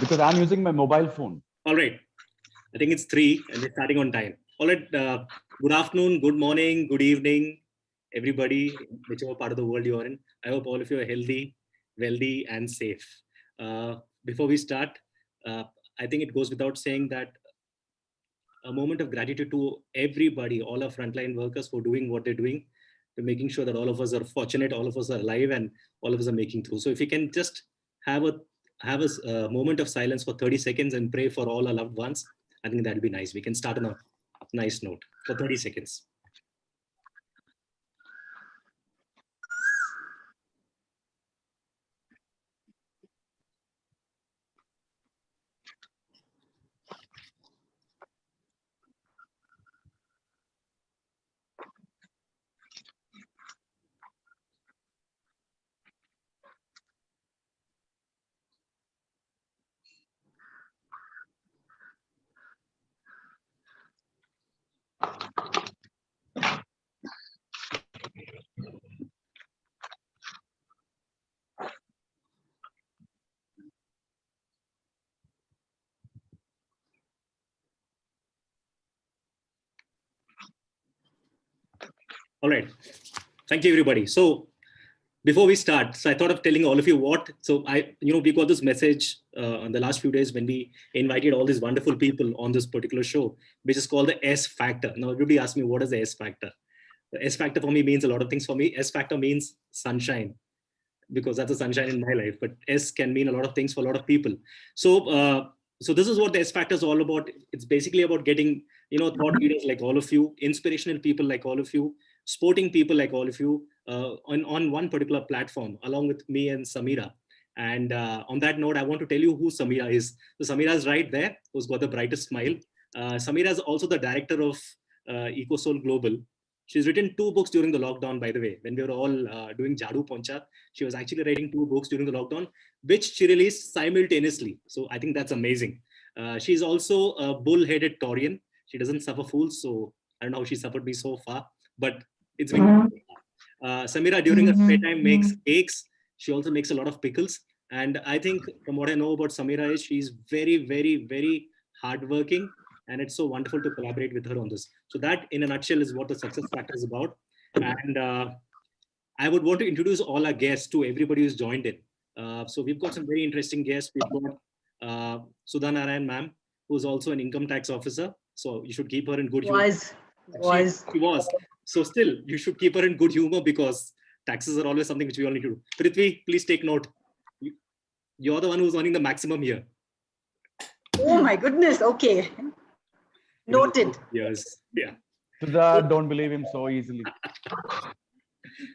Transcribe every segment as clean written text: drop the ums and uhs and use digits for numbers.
because I'm using my mobile phone. All right. I think it's 3 and we're starting on time. All right. Good afternoon, good morning, good evening, everybody, whichever part of the world you are in. I hope all of you are healthy, wealthy, and safe. Before we start, I think it goes without saying that a moment of gratitude to everybody, all our frontline workers for doing what they're doing, to making sure that all of us are fortunate, all of us are alive, and all of us are making through. So if you can just have a moment of silence for 30 seconds and pray for all our loved ones, I think that'll be nice. We can start on a nice note for 30 seconds. All right. Thank you, everybody. So before we start, so I thought of telling all of you what, so we got this message on the last few days when we invited all these wonderful people on this particular show, which is called the S Factor. Now, everybody asked me, what is the S Factor? The S Factor for me means a lot of things for me. S Factor means sunshine, because that's the sunshine in my life, but S can mean a lot of things for a lot of people. So this is what the S Factor is all about. It's basically about getting, thought leaders like all of you, inspirational people like all of you, sporting people like all of you, on one particular platform, along with me and Samira. And on that note, I want to tell you who Samira is. So Samira is right there, who's got the brightest smile. Samira is also the director of EcoSoul Global. She's written 2 books during the lockdown, by the way. When we were all doing Jadu Poncha, she was actually writing 2 books during the lockdown, which she released simultaneously. So I think that's amazing. She's also a bull-headed Taurian. She doesn't suffer fools, so I don't know how she suffered me so far, but it's been Samira, during her spare time, makes cakes. She also makes a lot of pickles. And I think from what I know about Samira is she's very, very, very hardworking. And it's so wonderful to collaborate with her on this. So that, in a nutshell, is what the Success Factor is about. And I would want to introduce all our guests to everybody who's joined in. So we've got some very interesting guests. We've got Sudha Narayan ma'am, who's also an income tax officer. So you should keep her in good humor. She was. So still, you should keep her in good humor because taxes are always something which we all need to do. Prithvi, please take note. You're the one who's earning the maximum here. Oh my goodness. Okay. Noted. Yes. Yeah. Don't believe him so easily.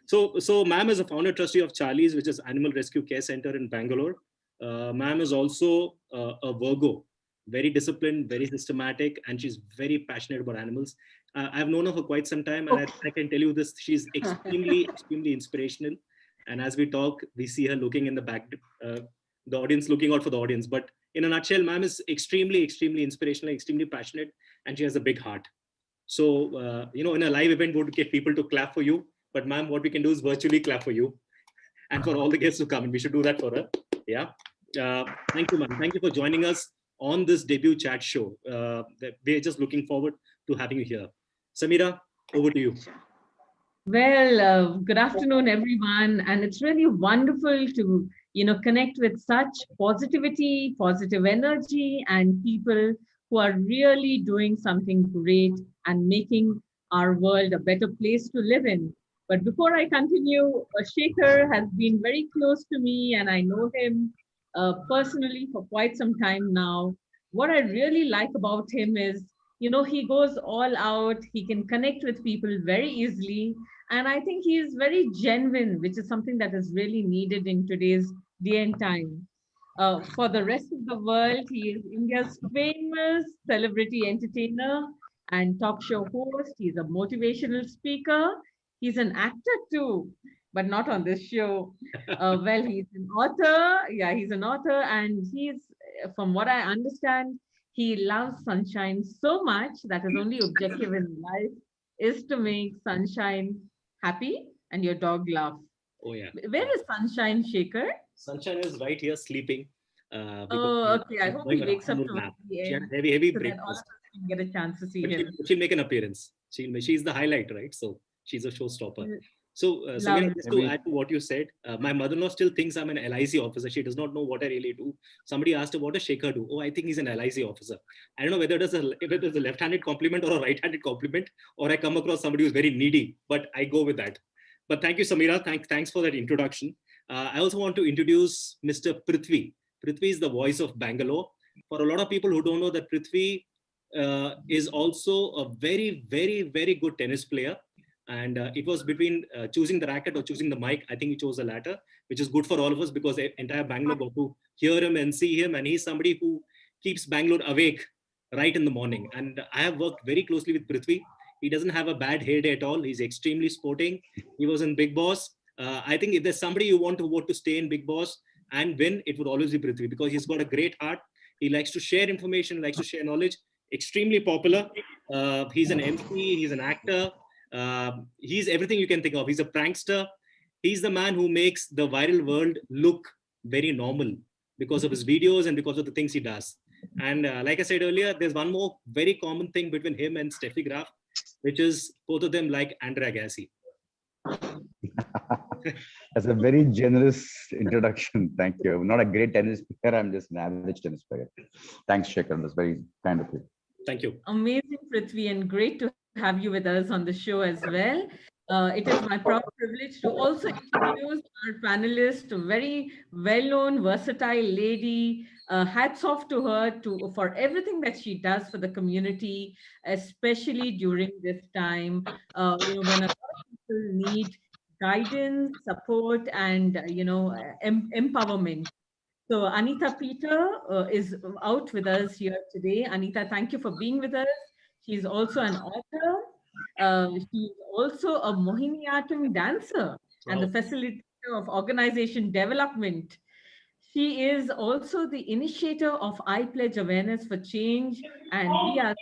So ma'am is a founder trustee of Charlie's, which is Animal Rescue Care Center in Bangalore. Ma'am is also a Virgo, very disciplined, very systematic, and she's very passionate about animals. I've known her for quite some time, and I can tell you this, she's extremely, extremely inspirational. And as we talk, we see her looking in the back, the audience looking out for the audience. But in a nutshell, ma'am is extremely, extremely inspirational, extremely passionate, and she has a big heart. So, in a live event, we would get people to clap for you. But ma'am, what we can do is virtually clap for you and for all the guests who come. And we should do that for her. Yeah. Thank you, ma'am. Thank you for joining us on this debut chat show. We're just looking forward to having you here. Samira, over to you. Well, good afternoon, everyone. And it's really wonderful to, connect with such positivity, positive energy, and people who are really doing something great and making our world a better place to live in. But before I continue, Shekhar has been very close to me, and I know him personally for quite some time now. What I really like about him is, he goes all out, he can connect with people very easily. And I think he is very genuine, which is something that is really needed in today's day and time. For the rest of the world, he is India's famous celebrity entertainer and talk show host. He's a motivational speaker. He's an actor too, but not on this show. Well, he's an author. Yeah, he's an author. And from what I understand, he loves sunshine so much that his only objective in life is to make sunshine happy and your dog laugh. Oh, yeah. Where is Sunshine, Shekhar? Sunshine is right here sleeping. Okay. I hope he going wakes up afternoon to nap. the She had end a heavy so that all of breakfast. us can get a chance to see But him. she'll make an appearance. She's the highlight, right? So she's a showstopper. So, Samira, Lovely. just to add to what you said, my mother-in-law still thinks I'm an LIC officer. She does not know what I really do. Somebody asked her, what does Shekhar do? Oh, I think he's an LIC officer. I don't know whether it's a left-handed compliment or a right-handed compliment, or I come across somebody who's very needy, but I go with that. But thank you, Samira. Thanks for that introduction. I also want to introduce Mr. Prithvi. Prithvi is the voice of Bangalore. For a lot of people who don't know that Prithvi is also a very, very, very good tennis player. And it was between choosing the racket or choosing the mic. I think he chose the latter, which is good for all of us because the entire Bangalore got to hear him and see him. And he's somebody who keeps Bangalore awake right in the morning. And I have worked very closely with Prithvi. He doesn't have a bad hair day at all. He's extremely sporting. He was in Bigg Boss. I think if there's somebody you want to stay in Bigg Boss and win, it would always be Prithvi because he's got a great heart. He likes to share information, likes to share knowledge. Extremely popular. He's an MC. He's an actor. He's everything you can think of. He's a prankster. He's the man who makes the viral world look very normal because of his videos and because of the things he does. And like I said earlier, there's one more very common thing between him and Steffi Graf, which is both of them like Andre Agassi. That's a very generous introduction. Thank you. I'm not a great tennis player. I'm just an average tennis player. Thanks, Shekhar. That's very kind of you. Thank you. Amazing, Prithvi, and great to have you with us on the show as well. It is my proud privilege to also introduce our panelist, a very well-known, versatile lady. Hats off to her for everything that she does for the community, especially during this time. When a lot of people need guidance, support, and empowerment. So Anita Peter is out with us here today. Anita, thank you for being with us. She's also an author. She's also a Mohiniyattam dancer and the facilitator of organization development. She is also the initiator of I Pledge Awareness for Change. And we are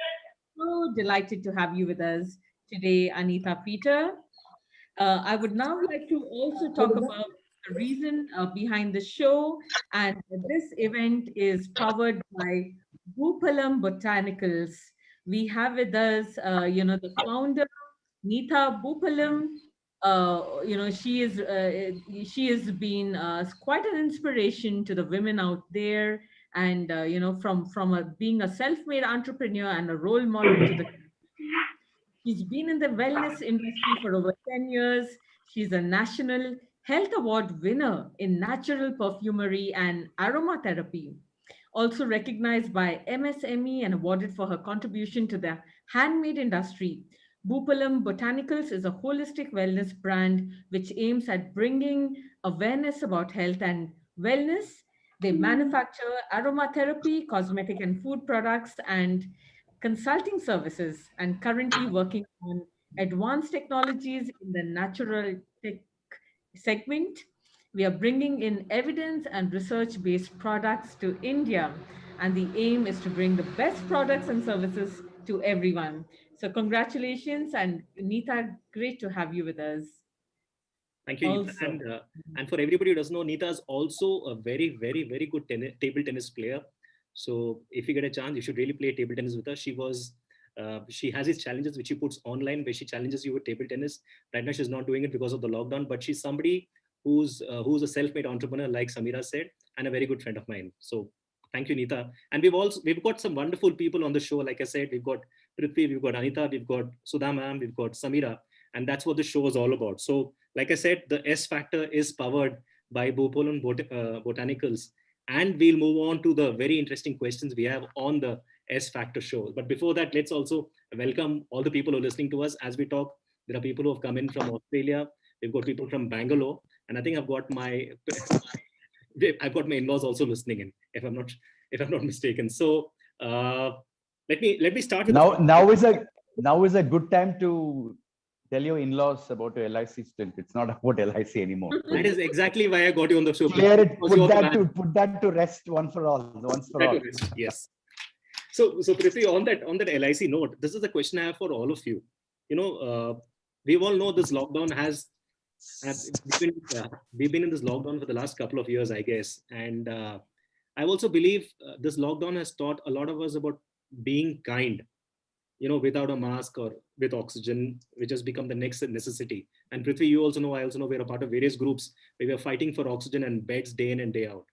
so delighted to have you with us today, Anita Peter. I would now like to also talk about the reason behind the show. And this event is powered by Boopalam Botanicals. We have with us, the founder, Neeta Boopalam. She has been quite an inspiration to the women out there. And, from being a self-made entrepreneur and a role model to the She's been in the wellness industry for over 10 years. She's a National Health Award winner in natural perfumery and aromatherapy. Also recognized by MSME and awarded for her contribution to the handmade industry. Boopalam Botanicals is a holistic wellness brand which aims at bringing awareness about health and wellness. They manufacture aromatherapy, cosmetic and food products, and consulting services, and currently working on advanced technologies in the natural tech segment. We are bringing in evidence and research-based products to India, and the aim is to bring the best products and services to everyone. So congratulations, and Neeta, great to have you with us. Thank you, Neeta. And for everybody who doesn't know, Neeta is also a very, very, very good table tennis player. So if you get a chance, you should really play table tennis with her. She has these challenges which she puts online where she challenges you with table tennis. Right now, she's not doing it because of the lockdown, but she's somebody who's a self-made entrepreneur, like Samira said, and a very good friend of mine. So thank you, Neeta. And we've got some wonderful people on the show. Like I said, we've got Prithvi, we've got Anita, we've got Sudha ma'am, we've got Samira, and that's what the show is all about. So like I said, the S Factor is powered by Boopalam Botanicals. And we'll move on to the very interesting questions we have on the S Factor show. But before that, let's also welcome all the people who are listening to us as we talk. There are people who have come in from Australia. We've got people from Bangalore. And I think I've got my in-laws also listening in, if I'm not mistaken. So let me start with now is a good time to tell your in-laws about your LIC stint. It's not about LIC anymore. That is exactly why I got you on the show. Clear it, put that to rest once for all. Yes. So Prithvi, on that LIC note, this is the question I have for all of you. We all know this lockdown we've been in this lockdown for the last couple of years, I guess. And I also believe this lockdown has taught a lot of us about being kind, without a mask or with oxygen, which has become the next necessity. And Prithvi, you also know, I also know we're a part of various groups where we are fighting for oxygen and beds day in and day out.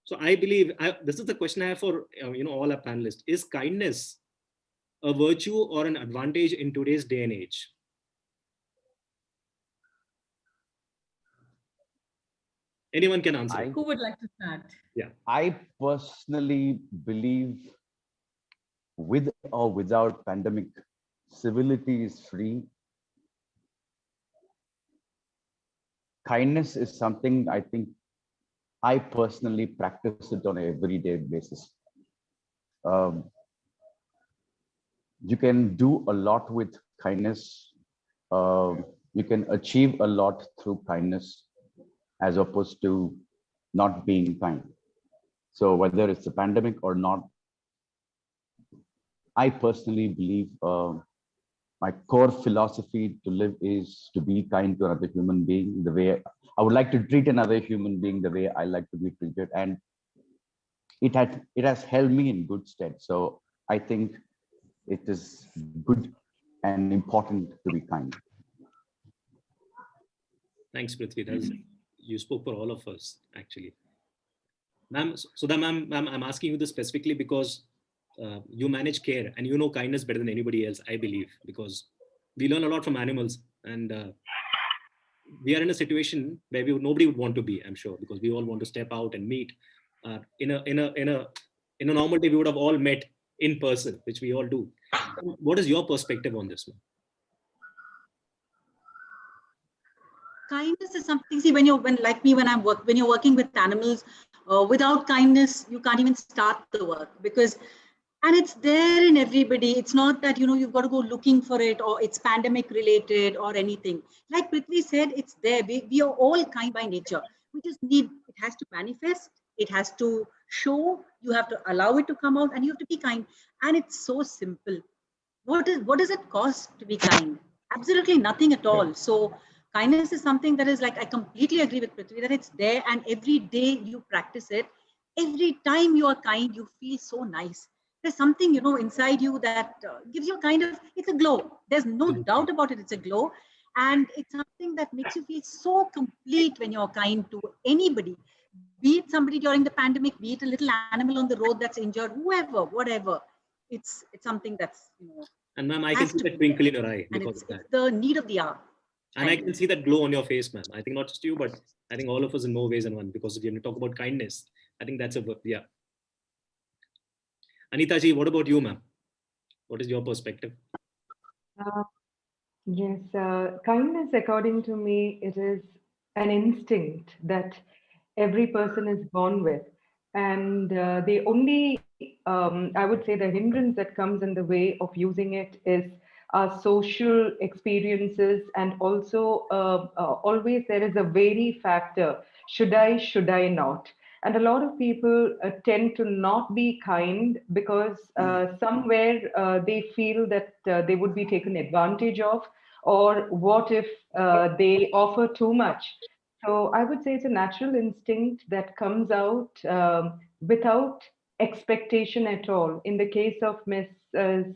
So I believe, this is the question I have for all our panelists. Is kindness a virtue or an advantage in today's day and age? Anyone can answer. Who would like to start? Yeah. I personally believe with or without pandemic, civility is free. Kindness is something I think I personally practice it on an everyday basis. You can do a lot with kindness. You can achieve a lot through kindness as opposed to not being kind. So whether it's a pandemic or not, I personally believe my core philosophy to live is to be kind to another human being the way I would like to treat another human being the way I like to be treated. And it has held me in good stead. So I think it is good and important to be kind. Thanks, Prithvi. You spoke for all of us, actually. Ma'am, Sudha ma'am, I'm asking you this specifically because you manage care and you know kindness better than anybody else, I believe, because we learn a lot from animals, and we are in a situation where nobody would want to be, I'm sure, because we all want to step out and meet. In a normal day, we would have all met in person, which we all do. What is your perspective on this, ma'am? Kindness is something, see, when you're working with animals, without kindness, you can't even start the work, because, and it's there in everybody. It's not that, you've got to go looking for it, or it's pandemic related or anything. Like Prithvi said, it's there. We are all kind by nature. We just need, it has to manifest. It has to show. You have to allow it to come out, and you have to be kind. And it's so simple. What does it cost to be kind? Absolutely nothing at all. So kindness is something that is like, I completely agree with Prithvi that it's there, and every day you practice it. Every time you are kind, you feel so nice. There's something, inside you that gives you a kind of, it's a glow. There's no doubt about it. It's a glow. And it's something that makes you feel so complete when you're kind to anybody, be it somebody during the pandemic, be it a little animal on the road that's injured, whoever, whatever. It's something that's, And ma'am, I can see that twinkle in your eye it's because of that. the need of the hour. And I can see that glow on your face, ma'am. I think not just you, but I think all of us in more ways than one, because when you talk about kindness, I think that's yeah. Anita ji, what about you, ma'am? What is your perspective? Yes, kindness, according to me, it is an instinct that every person is born with. And the only, I would say, the hindrance that comes in the way of using it is our social experiences, and also always there is a vary factor. Should I not? And a lot of people tend to not be kind because somewhere they feel that they would be taken advantage of, or what if they offer too much? So I would say it's a natural instinct that comes out without expectation at all. In the case of Mrs.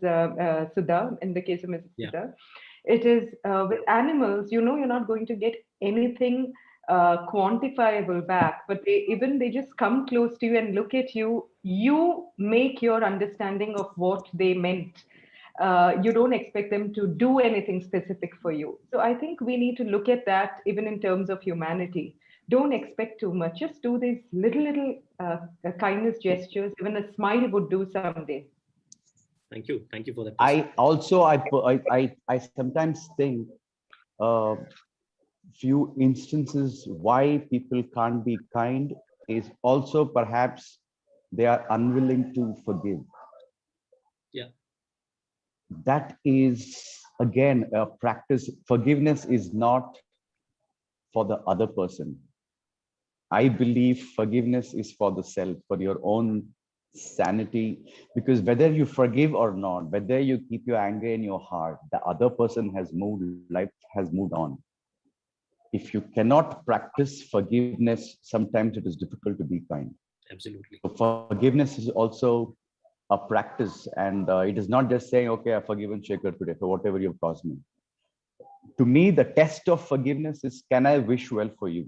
Sudha, in the case of Mrs. Yeah. Sudha, it is with animals, you're not going to get anything quantifiable back, but they just come close to you and look at you. You make your understanding of what they meant. You don't expect them to do anything specific for you. So I think we need to look at that even in terms of humanity. Don't expect too much. Just do these little kindness gestures. Even a smile would do someday. Thank you for that. I sometimes think few instances why people can't be kind is also perhaps they are unwilling to forgive. Yeah. That is again a practice. Forgiveness is not for the other person. I believe forgiveness is for the self, for your own sanity, because whether you forgive or not, whether you keep your anger in your heart, the other person has moved, life has moved on. If you cannot practice forgiveness, sometimes it is difficult to be kind. Absolutely. So forgiveness is also a practice, and it is not just saying, okay, I've forgiven Shekhar today for whatever you've caused me. To me, the test of forgiveness is, can I wish well for you?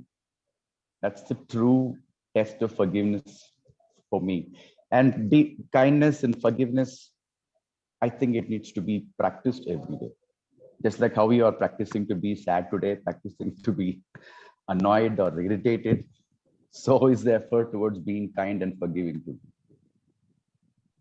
That's the true test of forgiveness for me. And the kindness and forgiveness, I think it needs to be practiced every day. Just like how you are practicing to be sad today, practicing to be annoyed or irritated, so is the effort towards being kind and forgiving too.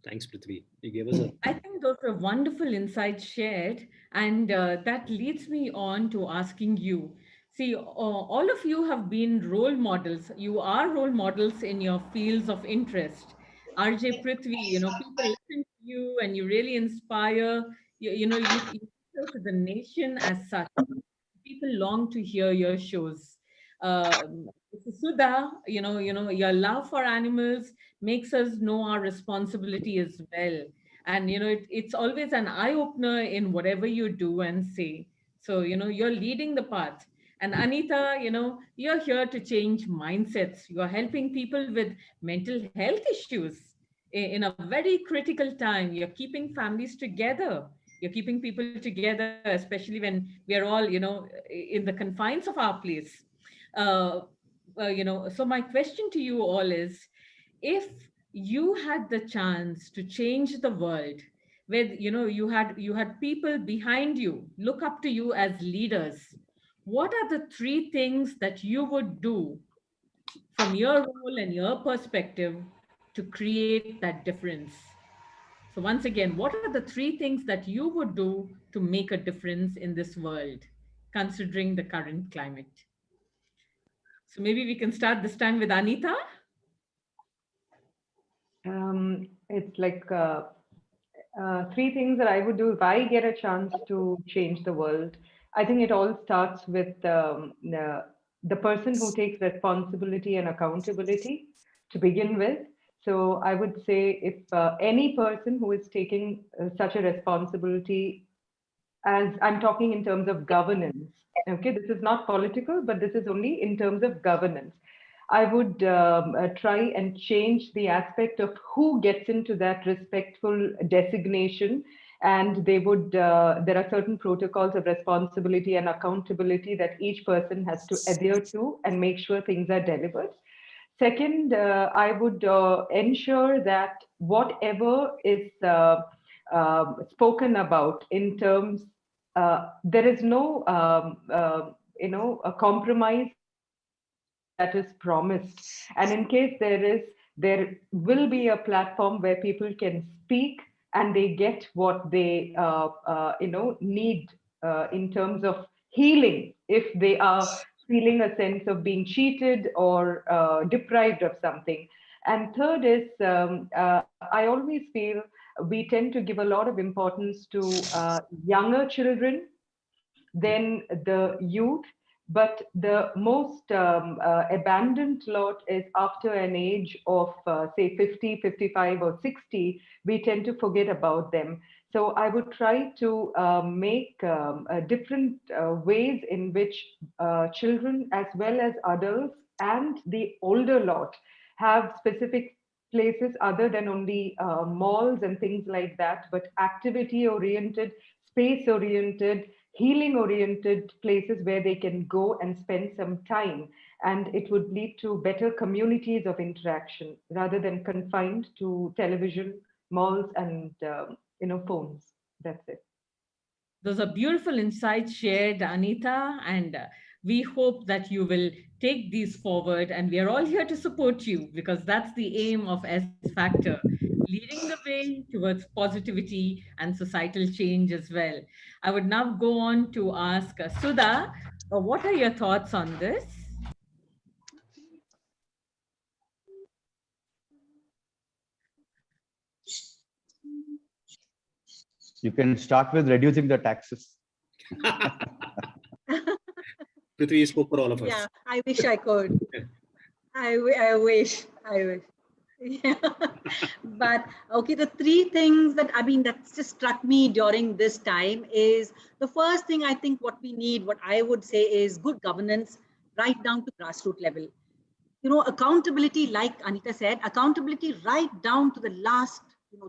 Thanks, Prithvi. You gave us a I think those are wonderful insights shared. And that leads me on to asking you. See, all of you have been role models. You are role models in your fields of interest. RJ Prithvi, people listen to you and you really inspire, you appeal to the nation as such. People long to hear your shows. Sudha, your love for animals makes us know our responsibility as well. And it's always an eye opener in whatever you do and say. So you're leading the path. And Anita, you're here to change mindsets. You're helping people with mental health issues in a very critical time. You're keeping families together. You're keeping people together, especially when we are all in the confines of our place. uh, so my question to you all is, if you had the chance to change the world, where you had people behind you look up to you as leaders, what are the three things that you would do from your role and your perspective to create that difference? So once again, what are the three things that you would do to make a difference in this world, considering the current climate? So maybe we can start this time with Anita. It's like three things that I would do if I get a chance to change the world. I think it all starts with the person who takes responsibility and accountability to begin with. So I would say if any person who is taking such a responsibility, as I'm talking in terms of governance, okay, this is not political, but this is only in terms of governance. I would try and change the aspect of who gets into that respectful designation. And there are certain protocols of responsibility and accountability that each person has to adhere to and make sure things are delivered. Second, I would ensure that whatever is spoken about in terms, there is no, a compromise that is promised. And in case there is, there will be a platform where people can speak and they get what they, need in terms of healing if they are feeling a sense of being cheated or deprived of something. And third is, I always feel we tend to give a lot of importance to younger children than the youth. But the most abandoned lot is after an age of, say, 50, 55, or 60, we tend to forget about them. So I would try to make different ways in which children as well as adults and the older lot have specific places other than only malls and things like that, but activity oriented, space oriented, healing oriented places where they can go and spend some time. And it would lead to better communities of interaction rather than confined to television, malls, and phones. That's it. Those are beautiful insights shared, Anita, and we hope that you will take these forward. And we are all here to support you because that's the aim of S Factor, leading the way towards positivity and societal change as well. I would now go on to ask Sudha, what are your thoughts on this? You can start with reducing the taxes. Prithvi spoke for all of us. Yeah, I wish I could. I wish. Yeah. But okay, the three things that's just struck me during this time is, the first thing I think what we need, what I would say, is good governance right down to grassroots level. accountability, like Anita said, accountability right down to the last,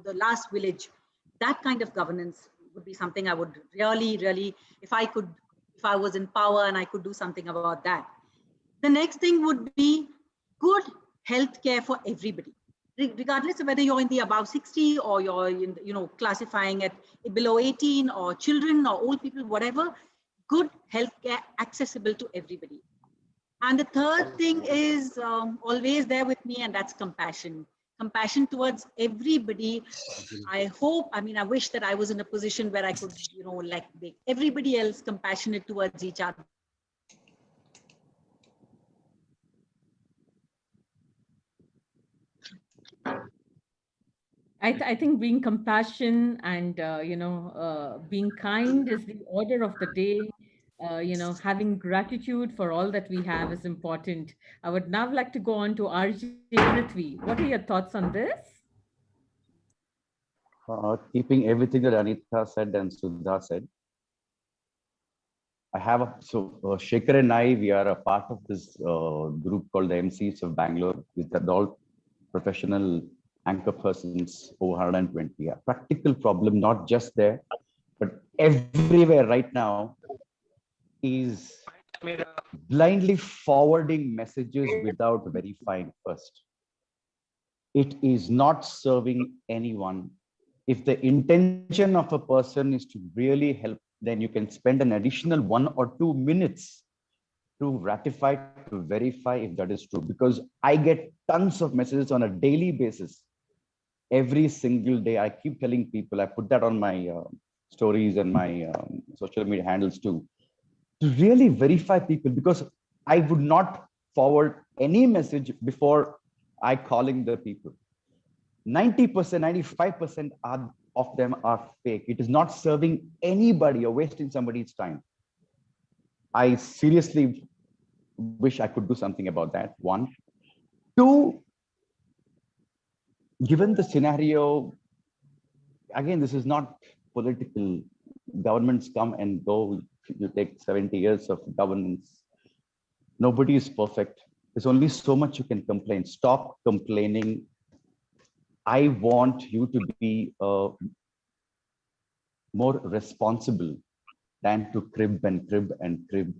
the last village. That kind of governance would be something I would really, really, if I was in power and I could do something about that. The next thing would be good health care for everybody, regardless of whether you're in the above 60 or you're in, classifying at below 18 or children or old people, whatever. Good health care accessible to everybody. And the third thing is always there with me, and that's compassion. Compassion towards everybody. I wish that I was in a position where I could, make everybody else compassionate towards each other. I think being compassion and being kind is the order of the day. Having gratitude for all that we have is important. I would now like to go on to RJ Prithvi. What are your thoughts on this? Keeping everything that Anita said and Sudha said, Shekhar and I, we are a part of this group called the MCs of Bangalore, with all professional anchor persons over 120. A practical problem, not just there, but everywhere right now, is blindly forwarding messages without verifying first. It is not serving anyone. If the intention of a person is to really help, then you can spend an additional 1 or 2 minutes to ratify, to verify if that is true. Because I get tons of messages on a daily basis. Every single day, I keep telling people, I put that on my stories and my social media handles too, to really verify people, because I would not forward any message before I calling the people. 90%, 95% of them are fake. It is not serving anybody or wasting somebody's time. I seriously wish I could do something about that. 1. 2, given the scenario, again, this is not political. Governments come and go. You take 70 years of governance. Nobody is perfect. There's only so much you can complain. Stop complaining. I want you to be more responsible than to crib and crib and crib.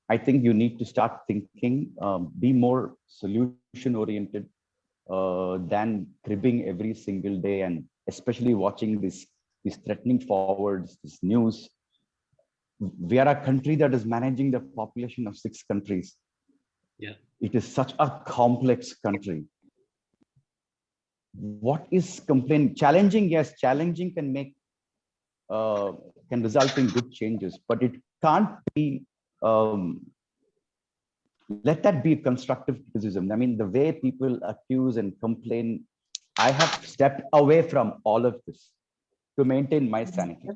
I think you need to start thinking, be more solution oriented than cribbing every single day, and especially watching these threatening forwards, this news. We are a country that is managing the population of 6 countries. Yeah. It is such a complex country. What is complaint? Challenging, yes, challenging can make can result in good changes, but it can't be. Let that be constructive criticism. I mean, the way people accuse and complain, I have stepped away from all of this to maintain my sanity.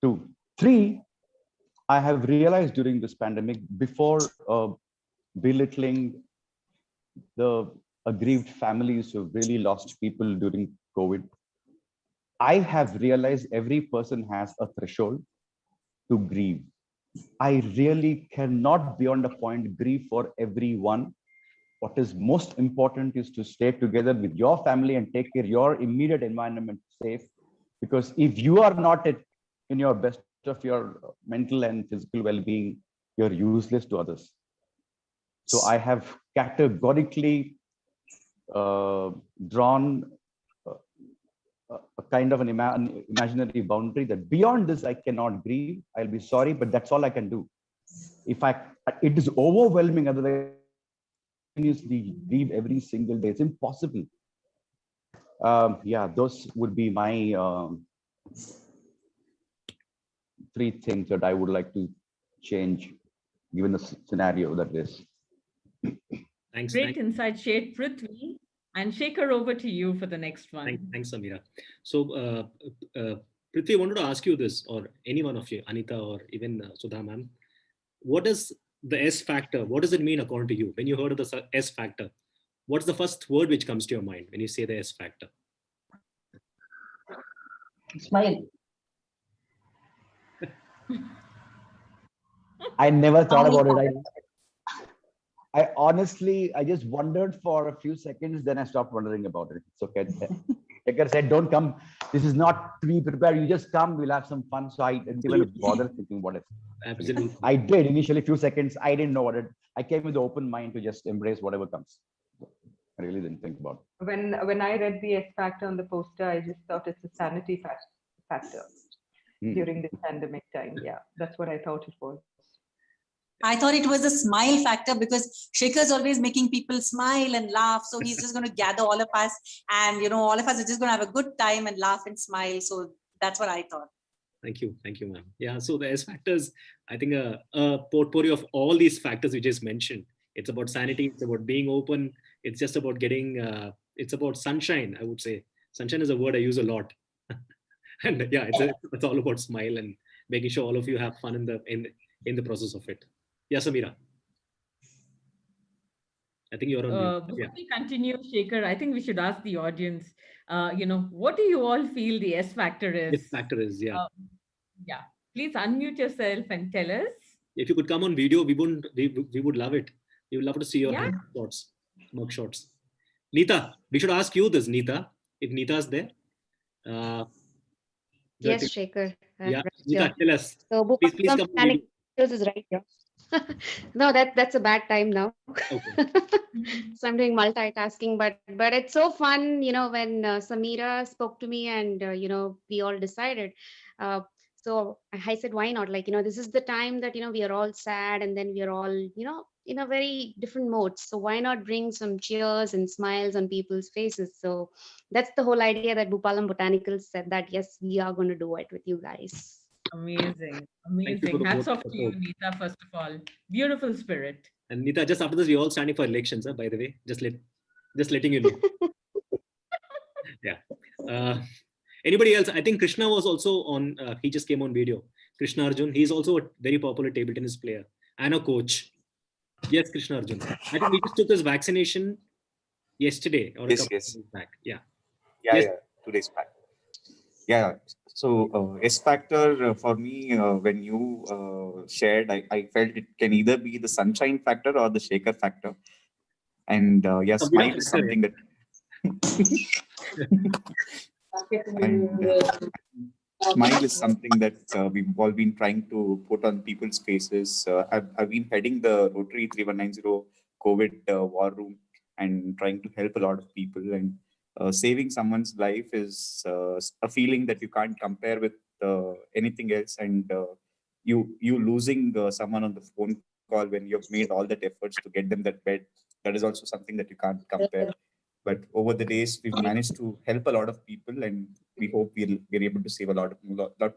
2, 3, I have realized during this pandemic, before belittling the aggrieved families who really lost people during COVID, I have realized every person has a threshold to grieve. I really cannot, beyond a point, grieve for everyone. What is most important is to stay together with your family and take care of your immediate environment safe. Because if you are not in your best of your mental and physical well-being, you're useless to others. So I have categorically drawn a kind of an imaginary boundary that beyond this I cannot grieve. I'll be sorry, but that's all I can do. If it is overwhelming, otherwise continuously grieve every single day. It's impossible. Yeah, those would be my 3 things that I would like to change, given the scenario that is. Thanks. Great insight, Sheikh Prithvi. And Shekhar, over to you for the next one. Thanks, Samira. So, Prithvi, I wanted to ask you this, or any one of you, Anita or even Sudha ma'am. What is the S factor? What does it mean according to you? When you heard of the S factor, what's the first word which comes to your mind when you say the S factor? Smile. I never thought about it. I honestly, I just wondered for a few seconds, then I stopped wondering about it. It's okay. Shekhar said, don't come. This is not to be prepared. You just come, we'll have some fun. So I didn't even bother thinking what it. Absolutely. I did initially few seconds. I didn't know what it. I came with an open mind to just embrace whatever comes. I really didn't think about it. When I read the S factor on the poster, I just thought it's a sanity factor during this pandemic time. Yeah, that's what I thought it was. I thought it was a smile factor because Shekhar's always making people smile and laugh. So he's just going to gather all of us, and all of us are just going to have a good time and laugh and smile. So that's what I thought. Thank you, ma'am. Yeah, so the S factors, I think a potpourri of all these factors you just mentioned. It's about sanity, it's about being open, it's just about getting, it's about sunshine, I would say. Sunshine is a word I use a lot. And yeah, it's all about smile and making sure all of you have fun in the process of it. Yeah, Samira. I think you're on mute. Before we continue, Shekhar, I think we should ask the audience, what do you all feel the S factor is? S factor is, yeah. Yeah, please unmute yourself and tell us. If you could come on video, we would love it. We would love to see your mug shots. Neeta, we should ask you this, Neeta, if Neeta's there. Yes, Shekhar. Yeah, Neeta, tell us. So, please come on video. Is right here. No, that's a bad time now. Okay. So I'm doing multitasking, but it's so fun, when Samira spoke to me and we all decided. So I said, why not? Like, this is the time that we are all sad, and then we are all in a very different mode. So why not bring some cheers and smiles on people's faces? So that's the whole idea that Bhupalam Botanicals said that yes, we are going to do it with you guys. Amazing. Hats off to you, Neeta, first of all. Beautiful spirit. And Neeta, just after this, we're all standing for elections, by the way. Just letting you know. Yeah. Anybody else? I think Krishna was also on, he just came on video. Krishna Arjun, he's also a very popular table tennis player and a coach. Yes, Krishna Arjun. I think he just took his vaccination yesterday or a couple of days back. Yeah. Yeah, 2 days back. Yeah. So S factor for me, when you shared, I felt it can either be the sunshine factor or the Shekhar factor. And smile is something that smile is something that we've all been trying to put on people's faces. I've been heading the Rotary 3190 COVID war room and trying to help a lot of people, and saving someone's life is a feeling that you can't compare with anything else. And you losing someone on the phone call when you've made all that efforts to get them that bed, that is also something that you can't compare. But over the days, we've managed to help a lot of people, and we hope we're able to save a lot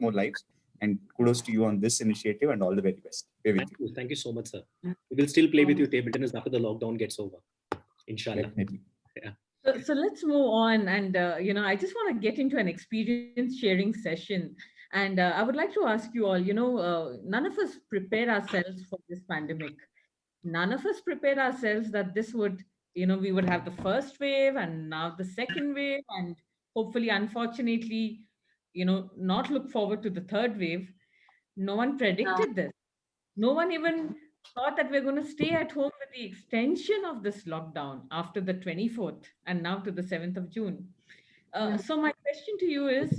more lives. And kudos to you on this initiative, and all the very best. Thank you so much, sir. We will still play with you table tennis after the lockdown gets over, inshallah. Definitely. Yeah. So let's move on, and I just want to get into an experience sharing session, and I would like to ask you all. None of us prepared ourselves for this pandemic. None of us prepared ourselves that this would, we would have the first wave and now the second wave, and hopefully, unfortunately, not look forward to the third wave. No one predicted this. No one even thought that we're going to stay at home with the extension of this lockdown after the 24th and now to the 7th of June. So my question to you is,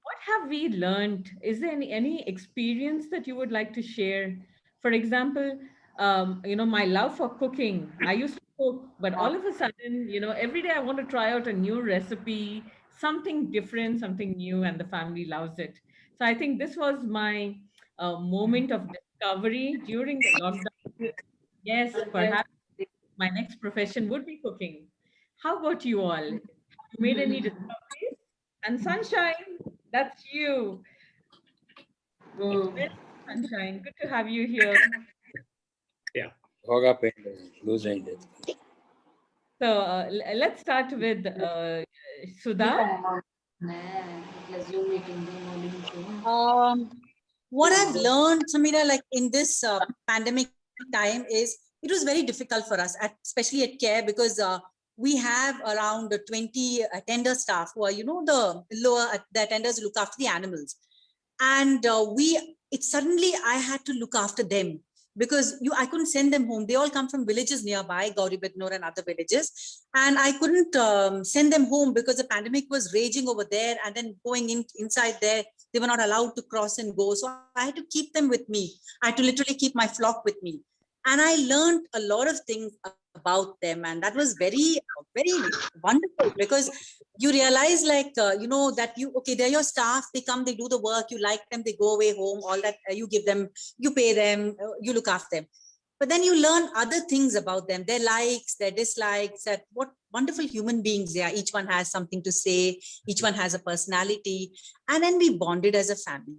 what have we learned? Is there any experience that you would like to share? For example, my love for cooking. I used to cook, but all of a sudden, every day I want to try out a new recipe, something different, something new, and the family loves it. So I think this was my moment of discovery during the lockdown. Yes, perhaps my next profession would be cooking. How about you all? Have you made any discoveries? And Sunshine, that's you. Sunshine, good to have you here. Yeah. So let's start with Sudha. What I've learned, Samira, like in this pandemic time, is it was very difficult for us, especially at CARE, because we have around 20 attender staff who are, the attenders who look after the animals. And suddenly I had to look after them, because I couldn't send them home. They all come from villages nearby, Gauribidnor and other villages. And I couldn't send them home because the pandemic was raging over there, and then going inside there, they were not allowed to cross and go. So I had to keep them with me. I had to literally keep my flock with me. And I learned a lot of things about them. And that was very, very wonderful, because you realize that they're your staff, they come, they do the work, you like them, they go away home, all that, you give them, you pay them, you look after them. But then you learn other things about them, their likes, their dislikes, that what wonderful human beings they are. Each one has something to say, each one has a personality. And then we bonded as a family.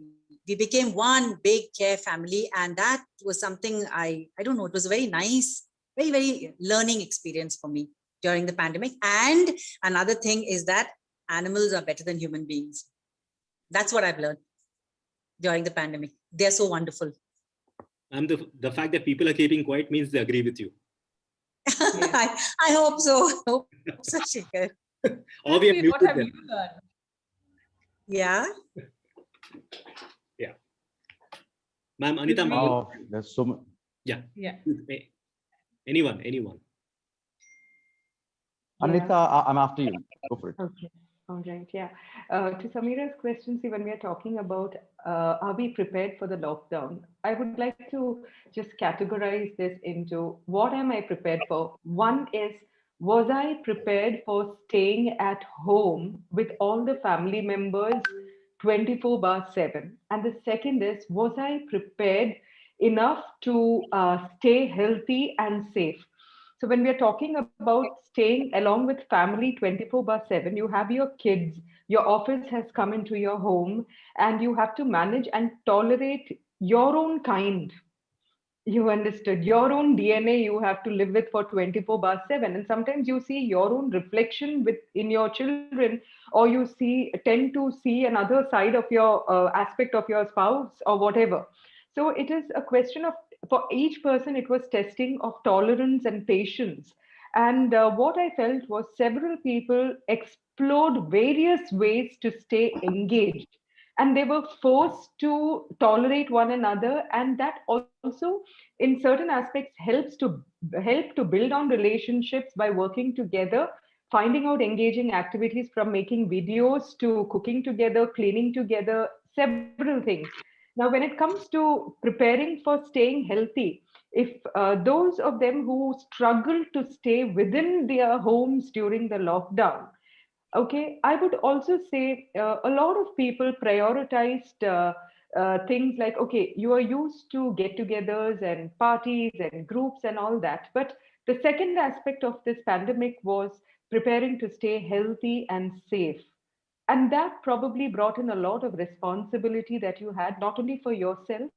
We became one big care family. And that was something I don't know, it was a very nice, very, very learning experience for me during the pandemic. And another thing is that animals are better than human beings. That's what I've learned during the pandemic. They're so wonderful. And the fact that people are keeping quiet means they agree with you. I hope so. Hope so, Shikhar. Or we have What muted have them. you learned? Yeah. Yeah. Ma'am, Anita, Oh, there's so much. yeah. Yeah. Anyone. Anita, I'm after you. Go for it. Okay. All right. Yeah. To Samira's question, see, when we are talking about are we prepared for the lockdown, I would like to just categorize this into what am I prepared for? One is, was I prepared for staying at home with all the family members 24/7? And the second is, was I prepared enough to stay healthy and safe? So when we are talking about staying along with family 24/7, you have your kids, your office has come into your home, and you have to manage and tolerate your own kind. You understood your own DNA you have to live with for 24/7. And sometimes you see your own reflection in your children, or you tend to see another side of your aspect of your spouse or whatever. So it is a question of, for each person, it was testing of tolerance and patience. And what I felt was several people explored various ways to stay engaged, and they were forced to tolerate one another, and that also in certain aspects help to build on relationships by working together, finding out engaging activities, from making videos to cooking together, cleaning together, several things. Now when it comes to preparing for staying healthy, if those of them who struggle to stay within their homes during the lockdown, okay, I would also say a lot of people prioritized things like, okay, you are used to get togethers and parties and groups and all that. But the second aspect of this pandemic was preparing to stay healthy and safe. And that probably brought in a lot of responsibility that you had, not only for yourself.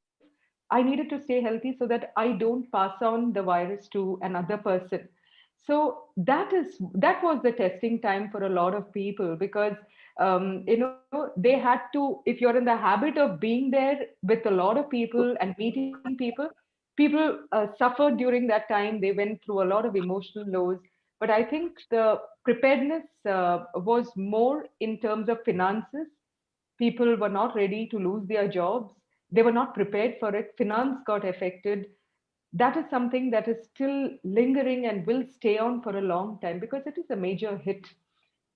I needed to stay healthy so that I don't pass on the virus to another person. So that was the testing time for a lot of people, because they had to, if you're in the habit of being there with a lot of people and meeting people suffered during that time. They went through a lot of emotional lows. But I think the preparedness was more in terms of finances. People were not ready to lose their jobs. They were not prepared for it. Finance got affected. That is something that is still lingering and will stay on for a long time, because it is a major hit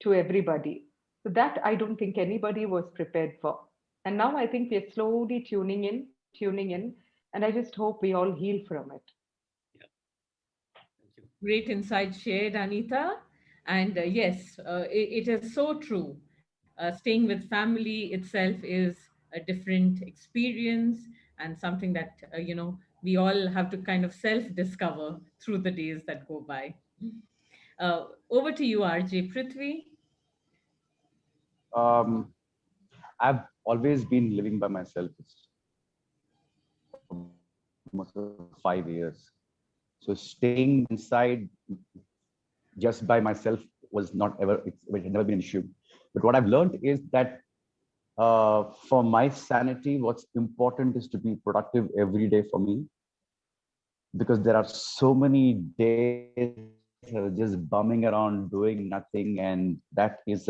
to everybody. So that I don't think anybody was prepared for. And now I think we are slowly tuning in, and I just hope we all heal from it. Great insight shared, Anita. And yes, it is so true. Staying with family itself is a different experience, and something that, we all have to kind of self discover through the days that go by. Over to you, RJ Prithvi. Um, I've always been living by myself. It's almost 5 years. So staying inside just by myself was not ever, it had never been an issue. But what I've learned is that for my sanity, what's important is to be productive every day for me, because there are so many days just bumming around doing nothing, and that is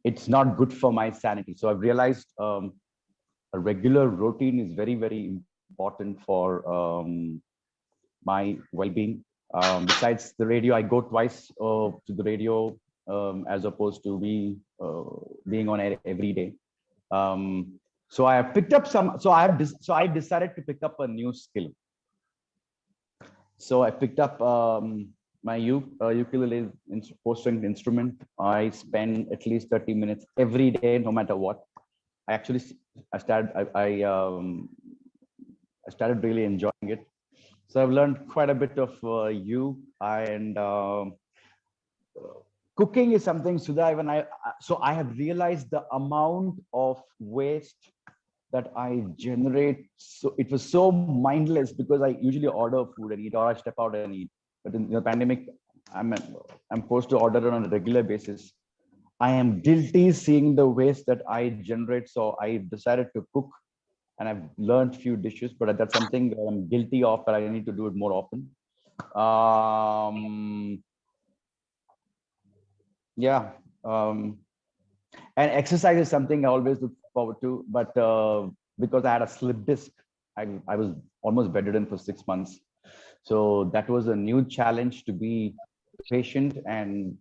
it's not good for my sanity. So I've realized a regular routine is very, very important for my well-being. Besides the radio, I go twice to the radio as opposed to being on air every day. So I have picked up some. So I decided to pick up a new skill. So I picked up my ukulele four-string instrument. I spend at least 30 minutes every day, no matter what. I started really enjoying it. So I've learned quite a bit of and cooking is something, Sudha, so I have realized the amount of waste that I generate. So it was so mindless because I usually order food and eat, or I step out and eat. But in the pandemic, I'm forced to order on a regular basis. I am guilty seeing the waste that I generate. So I decided to cook, and I've learned few dishes, but that's something that I'm guilty of, but I need to do it more often. And exercise is something I always look forward to, but because I had a slip disc, I was almost bedridden for 6 months. So that was a new challenge, to be patient. And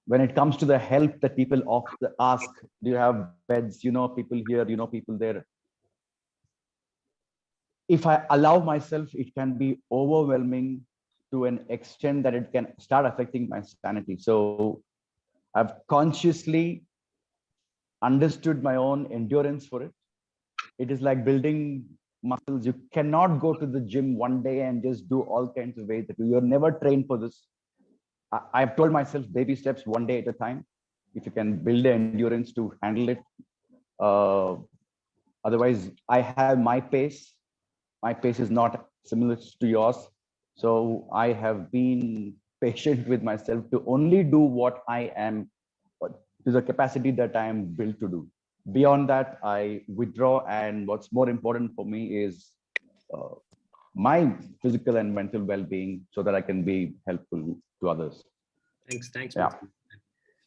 when it comes to the help that people often ask, do you have beds? People here, people there. If I allow myself, it can be overwhelming to an extent that it can start affecting my sanity. So I've consciously understood my own endurance for it. It is like building muscles. You cannot go to the gym one day and just do all kinds of weight. You're never trained for this. I've told myself baby steps, one day at a time. If you can build the endurance to handle it. Otherwise, I have my pace. My pace is not similar to yours. So I have been patient with myself to only do what I am, to the capacity that I am built to do. Beyond that, I withdraw. And what's more important for me is my physical and mental well-being, so that I can be helpful to others. Thanks. Yeah.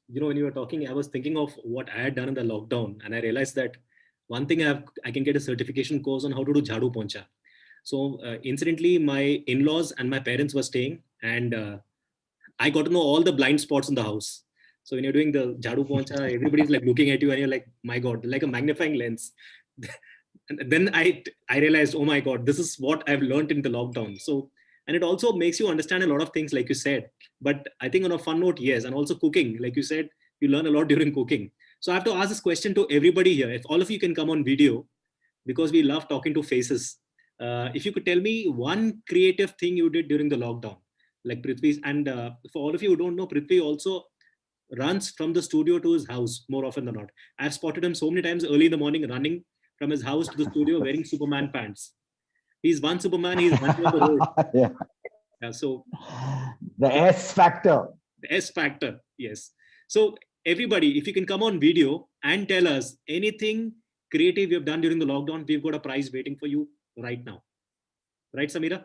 When you were talking, I was thinking of what I had done in the lockdown, and I realized that one thing I can get a certification course on how to do jhadu poncha. So incidentally, my in-laws and my parents were staying, and I got to know all the blind spots in the house. So when you're doing the jhadu poncha, everybody's like looking at you, and you're like, my God, like a magnifying lens. And then I realized, oh my God, this is what I've learned in the lockdown. So, and it also makes you understand a lot of things, like you said. But I think on a fun note, yes, and also cooking, like you said, you learn a lot during cooking. So I have to ask this question to everybody here. If all of you can come on video, because we love talking to faces. If you could tell me one creative thing you did during the lockdown, like Prithvi, and for all of you who don't know, Prithvi also runs from the studio to his house more often than not. I've spotted him so many times early in the morning running from his house to the studio wearing Superman pants. He's one Superman, he's running on the road. Yeah, so the S factor. The S factor, yes. So everybody, if you can come on video and tell us anything creative you've done during the lockdown, we've got a prize waiting for you right now. Right, Samira?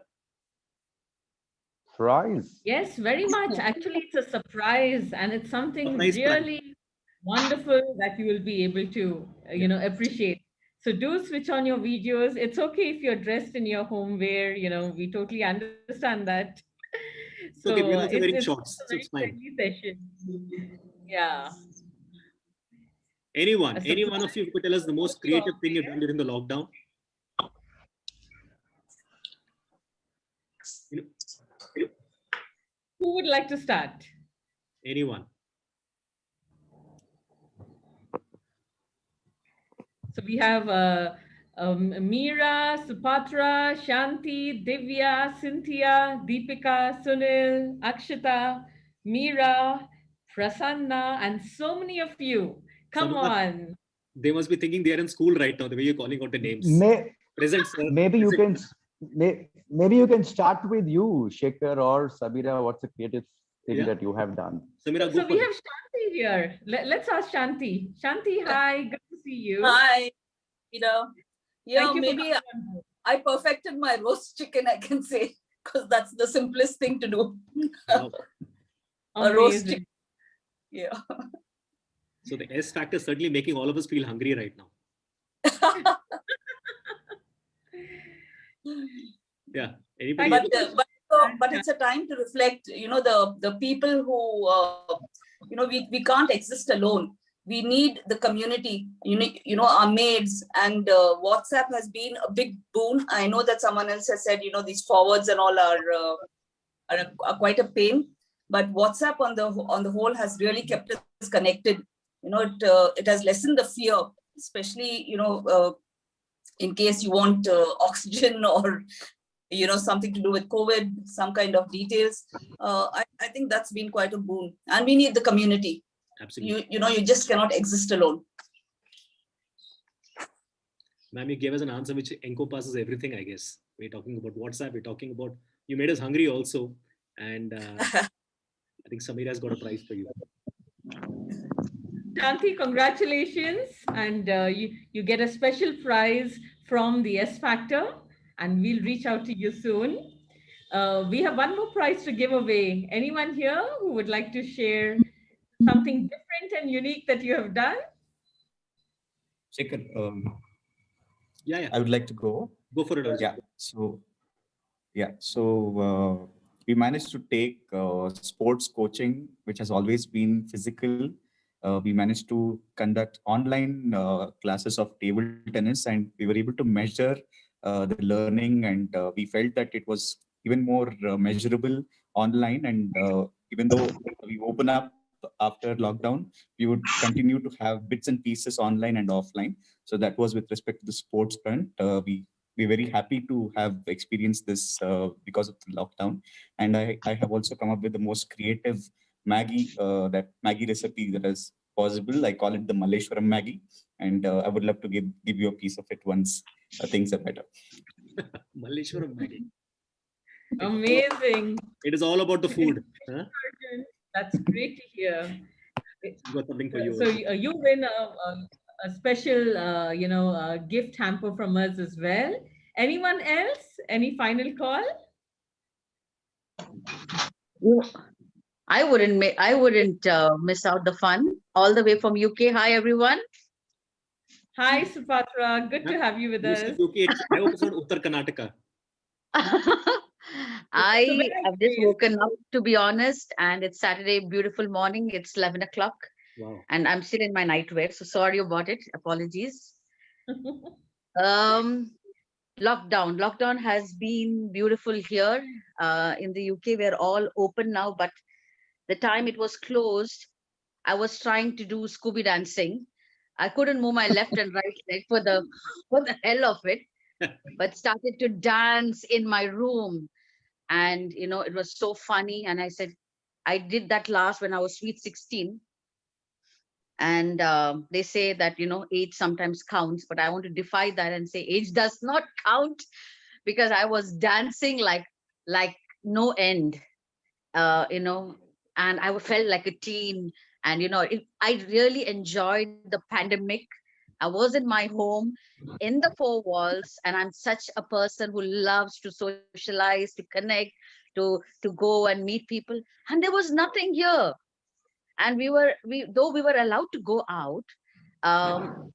Prize? Yes, very much. Actually, it's a surprise, and it's something really wonderful that you will be able to, appreciate. So do switch on your videos. It's okay if you're dressed in your home wear, we totally understand that. So okay, we're also wearing it's shorts, so it's fine. Session. Yeah. Any one of you could tell us the most creative thing you've done during the lockdown? Who would like to start? Anyone. So we have Meera, Supatra, Shanti, Divya, Cynthia, Deepika, Sunil, Akshita, Meera, Prasanna, and so many of you. Come on. They must be thinking they're in school right now, the way you're calling out the names. Present, sir. Maybe you can maybe you can start with you, Shekhar or Samira. What's a creative thing that you have done? Samira, so we have Shanti here. Let's ask Shanti. Shanti, hi, good to see you. Hi. Maybe I perfected my roast chicken, I can say, because that's the simplest thing to do. A roast chicken. Yeah. So the S factor is certainly making all of us feel hungry right now. Yeah. Anybody? Thank else? But it's a time to reflect. You know, the people who you know, we can't exist alone. We need the community. You know, our maids, and WhatsApp has been a big boon. I know that someone else has said, you know, these forwards and all are quite a pain, but WhatsApp on the whole has really kept us connected. You know, it has lessened the fear, especially, you know, in case you want oxygen or, you know, something to do with COVID, some kind of details. I think that's been quite a boon, and we need the community. Absolutely. You know, you just cannot exist alone. Ma'am, you gave us an answer which encompasses everything, I guess. We're talking about WhatsApp, we're talking about, you made us hungry also. And I think Sameera has got a prize for you. Shanti, congratulations. And you get a special prize from the S Factor, and we'll reach out to you soon. We have one more prize to give away. Anyone here who would like to share something different and unique that you have done? Shekhar, Yeah. I would like to go. Go for it, Arjun. So we managed to take sports coaching, which has always been physical. We managed to conduct online classes of table tennis, and we were able to measure the learning, and we felt that it was even more measurable online. And even though we open up after lockdown, we would continue to have bits and pieces online and offline. So that was with respect to the sports front. We're very happy to have experienced this because of the lockdown. And I have also come up with the most creative Maggie recipe that is possible. I call it the Malleshwaram Maggie, and I would love to give you a piece of it once things are better. Malleshwaram Maggie. Amazing. It is all about the food. Huh? That's great to hear. Got something for you. So you win a special, gift hamper from us as well. Anyone else? Any final call? I wouldn't miss out the fun. All the way from UK. Hi, everyone. Hi, Supatra. Good to have you with us. UK, I hope it's not Uttar Karnataka. I have just woken up, to be honest, and it's Saturday, beautiful morning. It's 11 o'clock. Wow. And I'm still in my nightwear, so sorry about it. Apologies. Lockdown has been beautiful here in the UK. We're all open now, but the time it was closed, I was trying to do Scooby dancing. I couldn't move my left and right leg for the hell of it, but started to dance in my room. And, you know, it was so funny. And I said, I did that last when I was sweet 16. And they say that, you know, age sometimes counts, but I want to defy that and say age does not count, because I was dancing like no end, you know, and I felt like a teen. And, you know, I really enjoyed the pandemic. I was in my home in the four walls, and I'm such a person who loves to socialize, to connect, to go and meet people. And there was nothing here. And though we were allowed to go out,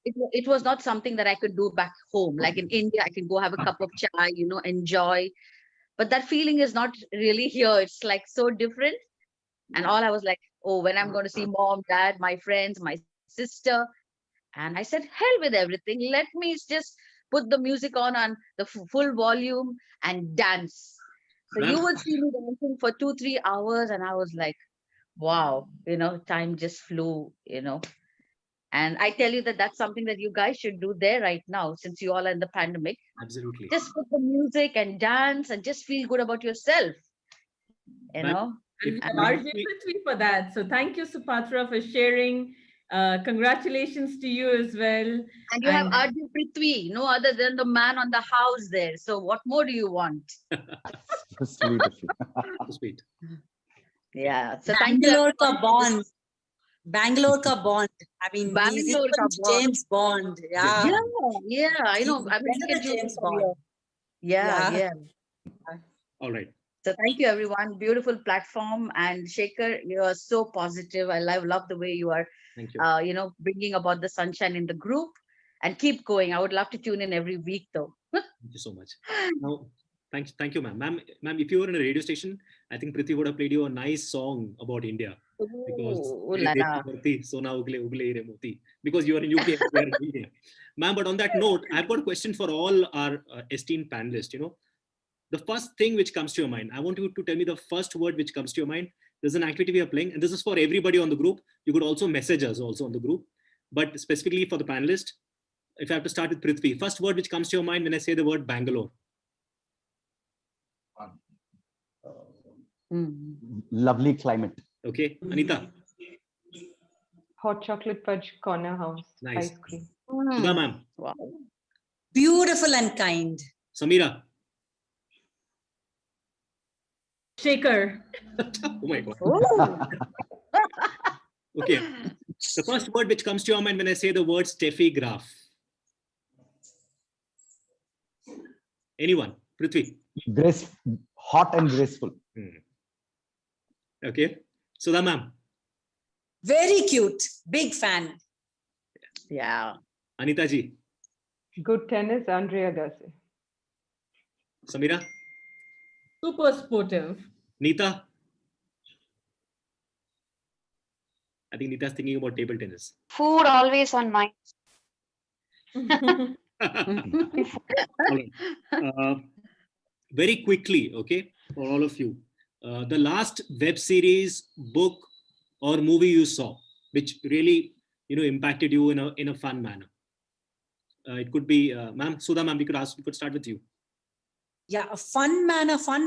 it was not something that I could do back home. Like in India, I can go have a cup of chai, you know, enjoy. But that feeling is not really here. It's like so different. And all I was like, oh, when I'm going to see mom, dad, my friends, my sister. And I said, hell with everything. Let me just put the music on the full volume and dance. So you would see me dancing for 2-3 hours. And I was like, wow, you know, time just flew, you know. And I tell you that's something that you guys should do there right now, since you all are in the pandemic. Absolutely. Just put the music and dance and just feel good about yourself, you know. And RJ Prithvi for that. So thank you, Supatra, for sharing. Congratulations to you as well. And you have RJ Prithvi, no other than the man on the house there. So what more do you want? Sweet of you. Sweet. Yeah. So Bangalore ka Bond. Bangalore ka Bond. I mean, Bangalore ka Bond. James Bond. Yeah. Yeah. I know. I mean, James Bond. Yeah. All right. So thank you, everyone. Beautiful platform. And Shekhar, you are so positive. I love the way you are, thank you. You know, bringing about the sunshine in the group, and keep going. I would love to tune in every week, though. Thank you so much. Now, thank you, ma'am. Ma'am, if you were in a radio station, I think Prithvi would have played you a nice song about India. Because Ooh, la la. because you are in UK, we are in India. Ma'am, but on that note, I've got a question for all our esteemed panelists. You know, the first thing which comes to your mind, I want you to tell me the first word which comes to your mind. There's an activity we are playing, and this is for everybody on the group. You could also message us also on the group, but specifically for the panelists, if I have to start with Prithvi, first word which comes to your mind when I say the word Bangalore. Lovely climate. Okay, Anita. Hot chocolate fudge corner house. Nice. Ice cream. Sudha, ma'am. Wow. Beautiful and kind. Samira. Shaker. Oh my God. Oh. Okay. The first word which comes to your mind when I say the word Steffi Graf. Anyone? Prithvi. Hot and graceful. Okay. Sudha, ma'am. Very cute. Big fan. Yeah. Anita ji. Good tennis, Andre Agassi. Samira. Super sportive. Neeta. I think Neeta's thinking about table tennis. Food always on mind. All right. Very quickly, okay, for all of you, the last web series, book, or movie you saw, which really, impacted you in a fun manner. It could be, ma'am, Sudha, ma'am, we could start with you. Yeah, a fun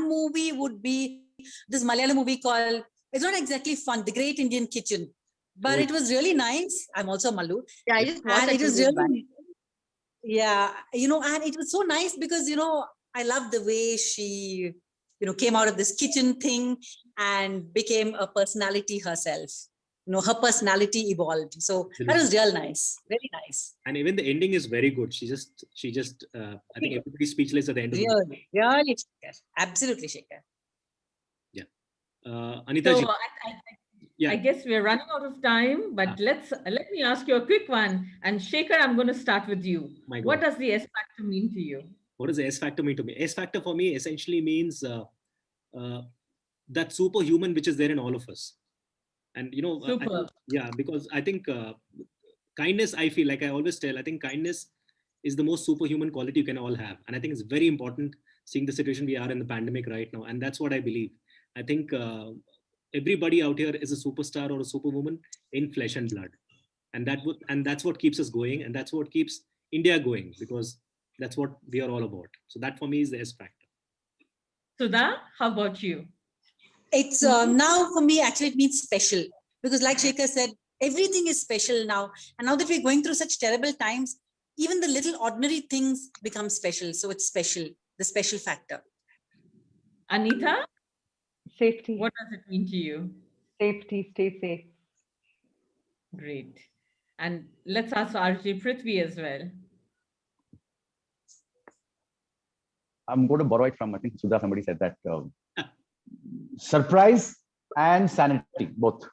movie would be this Malayalam movie called, it's not exactly fun, The Great Indian Kitchen, but it was really nice. I'm also Malu. Yeah, I just watched And that it was 2 days back. really, yeah, and it was so nice because, I love the way she, came out of this kitchen thing and became a personality herself. Her personality evolved. So that was real nice, very nice. And even the ending is very good. She just, I think everybody's speechless at the end of it. Really, Shekhar. Absolutely, Shekhar. Yeah. Anita ji. So I guess we're running out of time, but let me ask you a quick one. And Shekhar, I'm going to start with you. My God. What does the S factor mean to you? What does the S factor mean to me? S factor for me essentially means that superhuman which is there in all of us. And, Super. Because I think kindness, I feel like I always tell, I think kindness is the most superhuman quality you can all have. And I think it's very important seeing the situation we are in the pandemic right now. And that's what I believe. I think everybody out here is a superstar or a superwoman in flesh and blood. And that's what keeps us going. And that's what keeps India going, because that's what we are all about. So that for me is the S factor. Sudha, how about you? It's now for me, actually, it means special, because like Shekhar said, everything is special now. And now that we're going through such terrible times, even the little ordinary things become special. So it's special, the special factor. Anita? Safety. What does it mean to you? Safety, stay safe. Great. And let's ask RJ Prithvi as well. I'm going to borrow it from, I think Sudha, somebody said that. Surprise and sanity, both.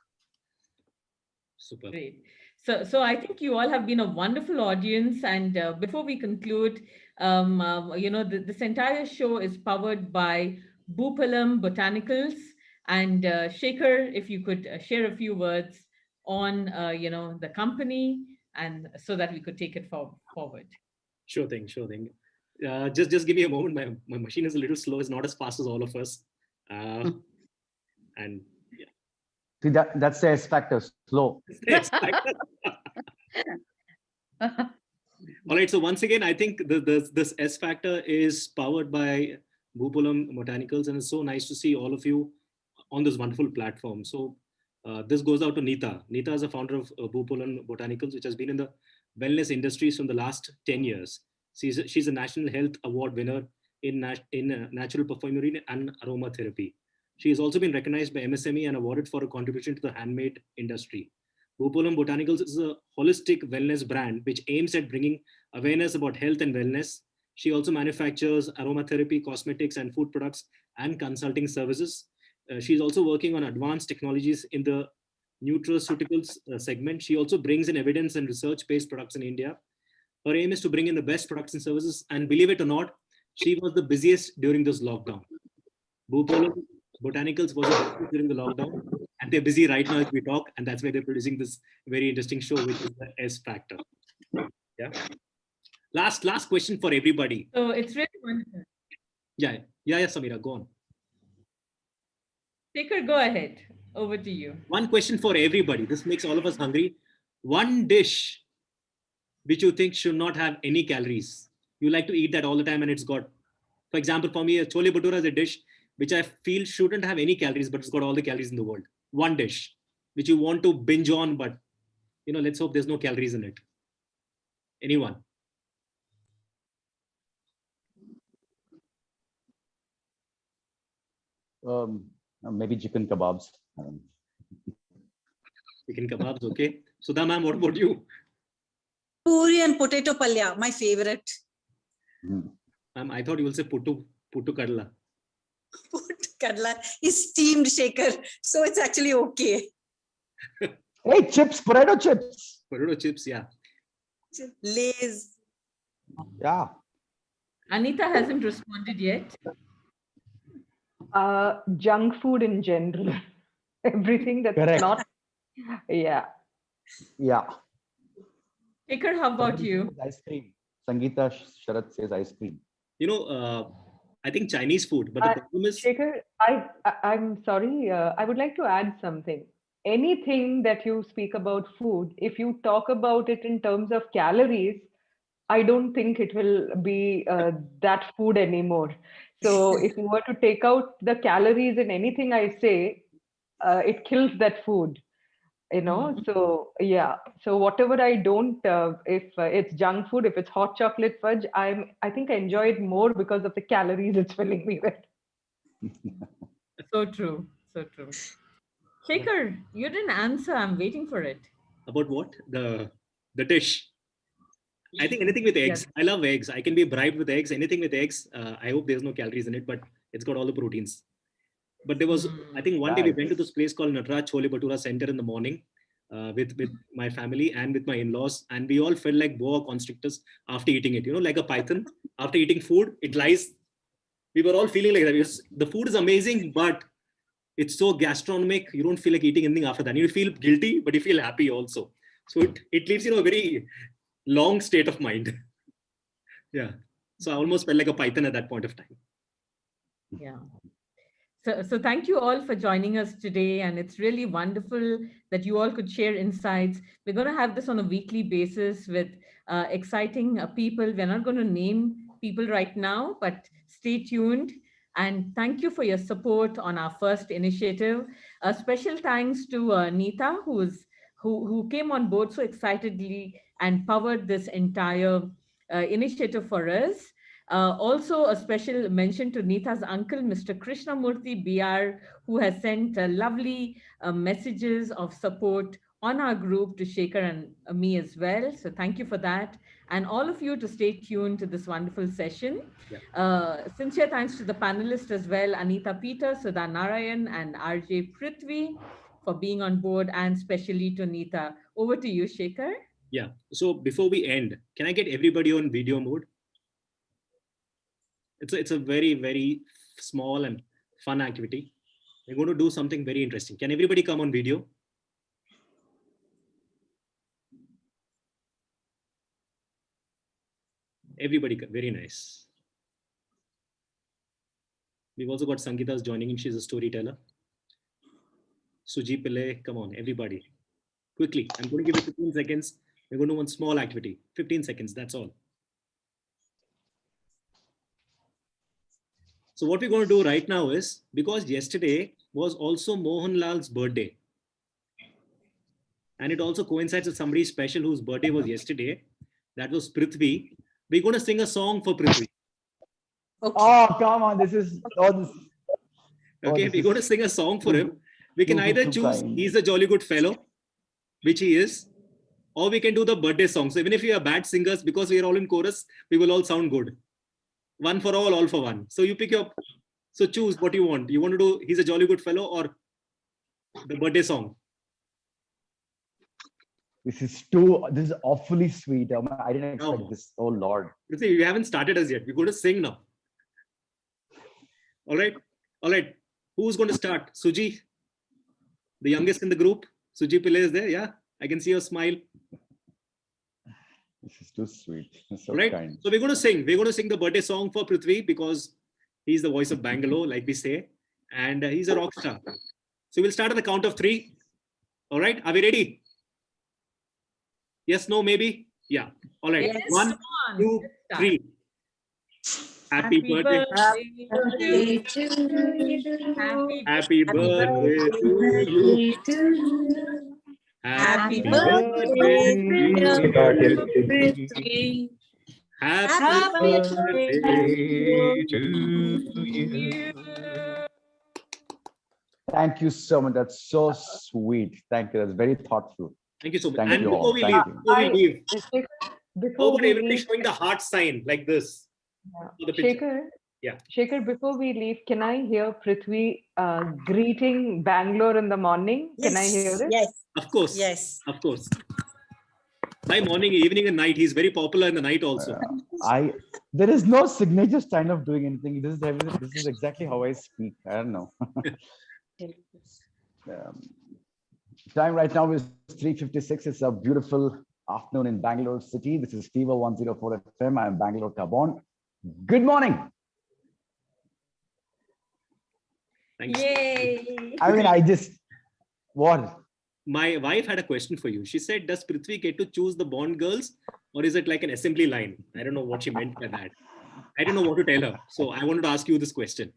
Super. Great. So I think you all have been a wonderful audience. And before we conclude, this entire show is powered by Boopalam Botanicals. And Shekhar, if you could share a few words on, the company, and so that we could take it forward. Sure thing. Just give me a moment. My machine is a little slow. It's not as fast as all of us. And yeah. See, that's the S factor, slow. All right. So once again, I think this S factor is powered by Boopalam Botanicals, and it's so nice to see all of you on this wonderful platform. So this goes out to Neeta. Neeta is a founder of Boopalam Botanicals, which has been in the wellness industries from the last 10 years. She's a National Health Award winner in natural perfumery and aromatherapy. She has also been recognized by MSME and awarded for a contribution to the handmade industry. Boopalam Botanicals is a holistic wellness brand which aims at bringing awareness about health and wellness. She also manufactures aromatherapy, cosmetics, and food products and consulting services. She's also working on advanced technologies in the nutraceuticals segment. She also brings in evidence and research-based products in India. Her aim is to bring in the best products and services. And believe it or not, she was the busiest during this lockdown. Bhupolo Botanicals was the busiest during the lockdown. And they're busy right now as we talk. And that's why they're producing this very interesting show, which is the S Factor. Yeah. Last question for everybody. So it's really wonderful. Yeah, Samira, go on. Shekhar, go ahead. Over to you. One question for everybody. This makes all of us hungry. One dish which you think should not have any calories. You like to eat that all the time and it's got, for example, for me, a chole bhatura is a dish which I feel shouldn't have any calories, but it's got all the calories in the world. One dish which you want to binge on, but let's hope there's no calories in it. Anyone? Maybe chicken kebabs. Chicken kebabs, okay. Sudha ma'am, what about you? Puri and potato palya, my favorite. Ma'am, I thought you will say puttu kadla. Puttu kadla is steamed, Shekhar, so it's actually okay. Hey, chips, potato chips. Potato chips, yeah. Lays. Yeah. Anita hasn't responded yet. Junk food in general. Everything that's Correct. not. Yeah. Yeah. Shekhar, how about you? Ice cream. Sangeeta Sharath says ice cream. I think Chinese food, but the problem is. Shekhar, I'm sorry. I would like to add something. Anything that you speak about food, if you talk about it in terms of calories, I don't think it will be that food anymore. So if you were to take out the calories in anything I say, it kills that food. So yeah, so whatever I don't, if it's junk food, if it's hot chocolate fudge, I think I enjoy it more because of the calories it's filling me with. So true. Shekhar, you didn't answer. I'm waiting for it. About what? The dish. I think anything with eggs. Yes. I love eggs. I can be bribed with eggs. Anything with eggs. I hope there's no calories in it, but it's got all the proteins. But there was, I think one day we went to this place called Nataraj Chole Bhatura Center in the morning with my family and with my in-laws. And we all felt like boa constrictors after eating it, like a python. After eating food, it lies. We were all feeling like that. The food is amazing, but it's so gastronomic. You don't feel like eating anything after that. You feel guilty, but you feel happy also. So it leaves a very long state of mind. Yeah. So I almost felt like a python at that point of time. Yeah. So thank you all for joining us today. And it's really wonderful that you all could share insights. We're going to have this on a weekly basis with exciting people. We're not going to name people right now, but stay tuned. And thank you for your support on our first initiative. A special thanks to Neeta, who came on board so excitedly and powered this entire initiative for us. Also, a special mention to Neeta's uncle, Mr. Krishnamurthy BR, who has sent lovely messages of support on our group to Shekhar and me as well. So thank you for that. And all of you to stay tuned to this wonderful session. Yeah. Sincere thanks to the panelists as well, Anita Peter, Sudha Narayan, and RJ Prithvi for being on board, and especially to Neeta. Over to you, Shekhar. Yeah. So before we end, can I get everybody on video mode? It's a very, very small and fun activity. We're going to do something very interesting. Can everybody come on video? Everybody, very nice. We've also got Sangeeta's joining in. She's a storyteller. Suji Pillai, come on, everybody. Quickly, I'm going to give you 15 seconds. We're going to do one small activity. 15 seconds, that's all. So what we're going to do right now is, because yesterday was also Mohanlal's birthday, and it also coincides with somebody special whose birthday was yesterday, that was Prithvi. We're going to sing a song for Prithvi. Okay. Oh, come on, this is... Okay, we're going to sing a song for him. We can either choose He's a Jolly Good Fellow, which he is, or we can do the birthday song. So even if we are bad singers, because we are all in chorus, we will all sound good. One for all for one. So you pick your, so choose what you want. You want to do He's a Jolly Good Fellow or the birthday song? This is awfully sweet. I didn't expect this. Oh Lord. Prithvi, you haven't started us yet. We're going to sing now. All right. All right. Who's going to start? Suji, the youngest in the group. Suji Pillai is there. Yeah. I can see your smile. This is too sweet. So Right. kind. So we're going to sing. We're going to sing the birthday song for Prithvi because he's the voice of Bangalore, like we say. And he's a rock star. So we'll start at the count of 3. All right. Are we ready? Yes, no, maybe? Yeah. All right. Yes, 1, come on. 2, Start. 3. Happy birthday. birthday to you. Happy birthday to you. Happy birthday, dear Prithvi. Happy birthday to you. Thank you so much. That's so sweet. Thank you. That's very thoughtful. Thank you so much. Thank And you before all. we Thank leave, you. before we leave, Shekhar, how before about we everybody leave, showing the heart sign like this? For the picture. Shekhar, Yeah. Shekhar, before we leave, can I hear Prithvi greeting Bangalore in the morning? Can I hear it? Yes. Of course. Yes. Of course. By morning, evening, and night. He's very popular in the night also. There is no signature sign of doing anything. This is exactly how I speak. I don't know. Time right now is 3:56. It's a beautiful afternoon in Bangalore city. This is Fever 104 FM. I'm Bangalore Carbon. Good morning. Thanks. Yay. I mean, what? My wife had a question for you. She said, does Prithvi get to choose the Bond girls or is it like an assembly line? I don't know what she meant by that. I don't know what to tell her. So I wanted to ask you this question.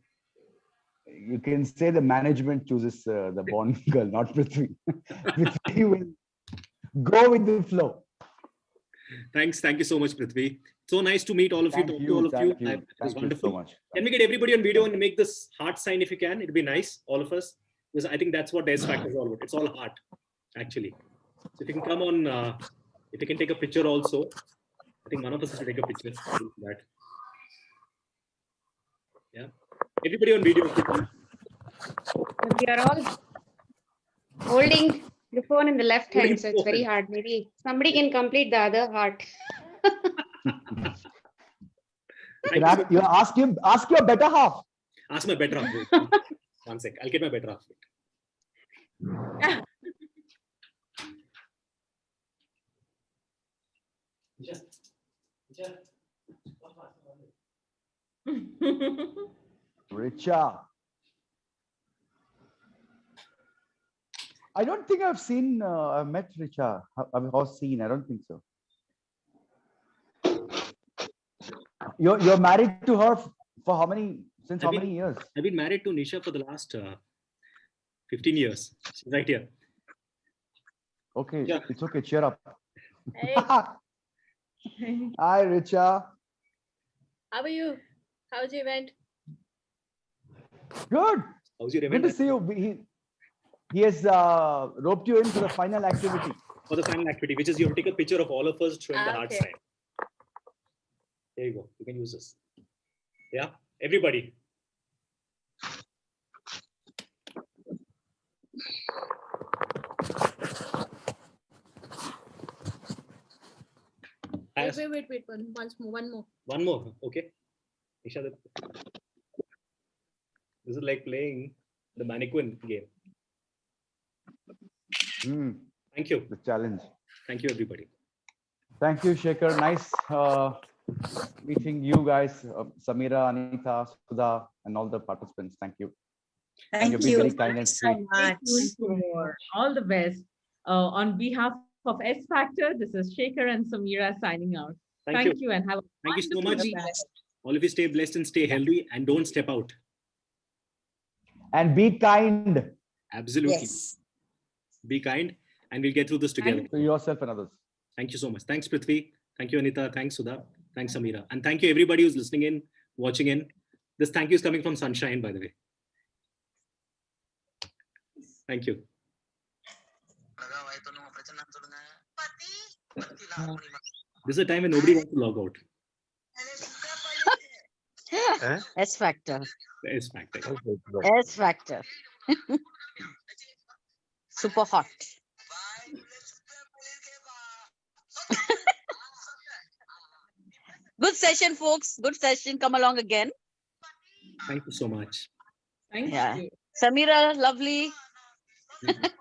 You can say the management chooses the Bond girl, not Prithvi. Prithvi will go with the flow. Thanks. Thank you so much, Prithvi. So nice to meet all of you. Talk to all of you. It was Thank you wonderful. so much. Can we get everybody on video and make this heart sign if you can? It'd be nice, all of us. Because I think that's what the S Factor is all about. It's all heart, actually. So if you can come on, if you can take a picture also. I think one of us has to take a picture. That. Yeah. Everybody on video. We are all holding the phone in the left hand, so it's very hard. Maybe somebody can complete the other heart. You ask your better half. Ask my better half. 1 sec. I'll get my better half. Richa. I don't think I've met Richa. I've seen. I don't think so. You're married to her for how many years? I've been married to Nisha for the last 15 years. She's right here. Okay, Yeah. It's okay. Cheer up. Hey, Hi, Richa. how are you? How's the event? Good. How's your Good event? to see you. He has roped you into the final activity. For the final activity, which is you have to take a picture of all of us showing the heart Okay. sign. There you go. You can use this. Yeah, everybody. Wait. One more. One more. Okay. Isha, this is like playing the mannequin game. Thank you. The challenge. Thank you, everybody. Thank you, Shekhar. Nice meeting you guys, Samira, Anita, Sudha, and all the participants. Thank you. Thank You've been you very kind and so sweet. much. All the best. On behalf of S Factor, this is Shekhar and Samira signing out. Thank you. And have a Thank you so wonderful much. week. All of you stay blessed and stay healthy and don't step out. And be kind Absolutely. Yes. Be kind and we'll get through this together. to yourself and others. Thank you so much. Thanks, Prithvi. Thank you, Anita. Thanks, Sudha. Thanks, Samira. And thank you, everybody who's listening in, watching in. This thank you is coming from Sunshine, by the way. Thank you. This is a time when nobody wants to log out. S Factor. S Factor. S Factor. Super hot. session, folks. Good session. Come along again. Thank you so much. Thank Yeah. you. Samira, lovely.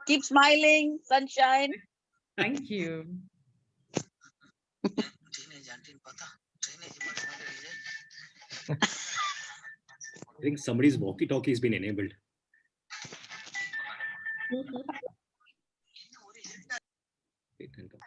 Keep smiling, sunshine. Thank you. I think somebody's walkie-talkie has been enabled. Wait, and come.